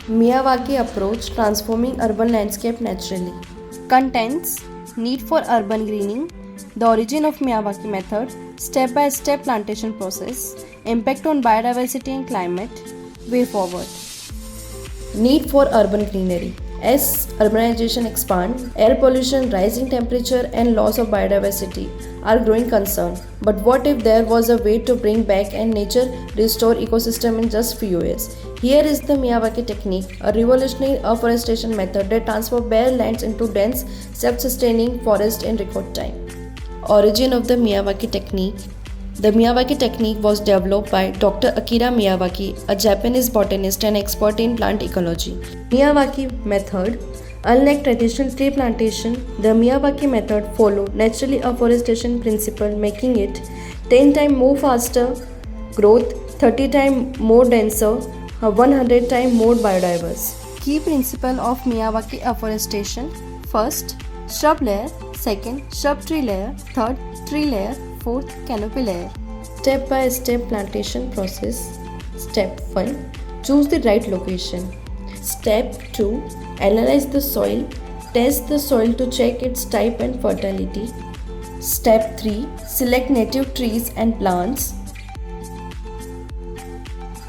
Miyawaki approach transforming urban landscape naturally. Contents: need for urban greening, the origin of Miyawaki method, step-by-step plantation process, impact on biodiversity and climate, way forward. Need for urban greenery. As urbanization expands, air pollution, rising temperature, and loss of biodiversity are growing concern. But what if there was a way to bring back and nature restore ecosystem in just few years? Here is the Miyawaki technique, a revolutionary afforestation method that transforms bare lands into dense, self-sustaining forest in record time. Origin of the Miyawaki technique. The Miyawaki technique was developed by Dr. Akira Miyawaki, a Japanese botanist and expert in plant ecology. Miyawaki method. Unlike traditional tree plantation, the Miyawaki method follows naturally afforestation principle, making it 10 times more faster growth, 30 times more denser, 100 times more biodiverse. Key principle of Miyawaki afforestation. First, shrub layer. Second, shrub tree layer. Third, tree layer. Fourth, canopy layer. Step by step plantation process. Step 1. Choose the right location. Step 2. Analyze the soil. Test the soil to check its type and fertility. Step 3. Select native trees and plants.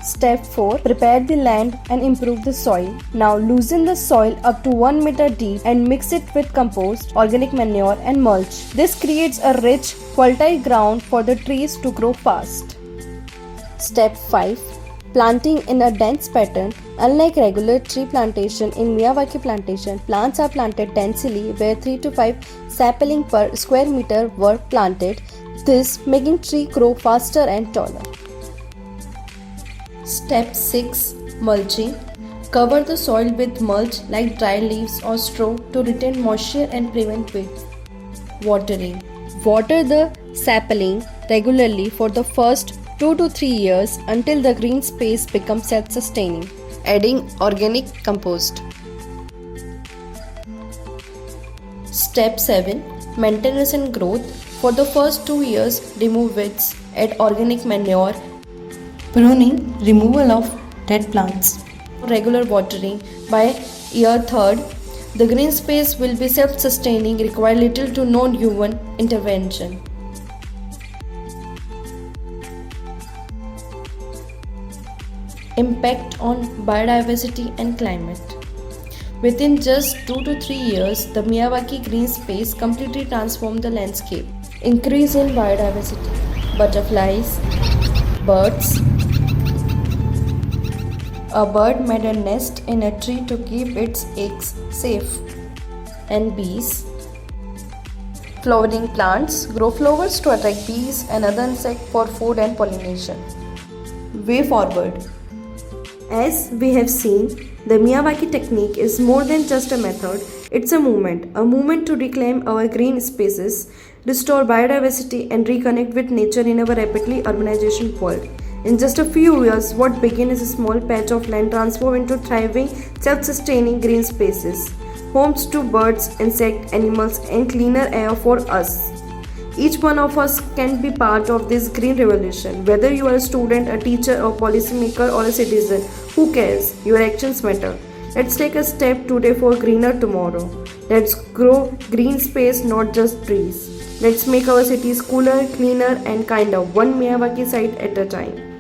Step 4. Prepare the land and improve the soil. Now loosen the soil up to 1 meter deep and mix it with compost, organic manure and mulch. This creates a rich, fertile ground for the trees to grow fast. Step 5. Planting in a dense pattern. Unlike regular tree plantation, in Miyawaki plantation, plants are planted densely where 3 to 5 saplings per square meter were planted, this making tree grow faster and taller. Step 6. Mulching. Cover the soil with mulch like dry leaves or straw to retain moisture and prevent weeds. Watering. Water the sapling regularly for the first 2 to 3 years until the green space becomes self-sustaining. Adding organic compost. Step 7. Maintenance and growth. For the first 2 years, remove weeds, add organic manure. Pruning, removal of dead plants. Regular watering. By year 3rd, the green space will be self-sustaining, require little to no human intervention. Impact on biodiversity and climate. Within just 2 to 3 years, the Miyawaki green space completely transformed the landscape. Increase in biodiversity. Butterflies, birds. A bird made a nest in a tree to keep its eggs safe. And bees. Flowering plants grow flowers to attract bees and other insects for food and pollination. Way forward. As we have seen, the Miyawaki technique is more than just a method, it's a movement to reclaim our green spaces, restore biodiversity and reconnect with nature in our rapidly urbanization world. In just a few years, what began as a small patch of land transformed into thriving, self-sustaining green spaces, homes to birds, insects, animals and cleaner air for us. Each one of us can be part of this green revolution. Whether you are a student, a teacher, a policymaker, or a citizen, who cares? Your actions matter. Let's take a step today for greener tomorrow. Let's grow green space, not just trees. Let's make our cities cooler, cleaner, and kinder, one Miyawaki site at a time.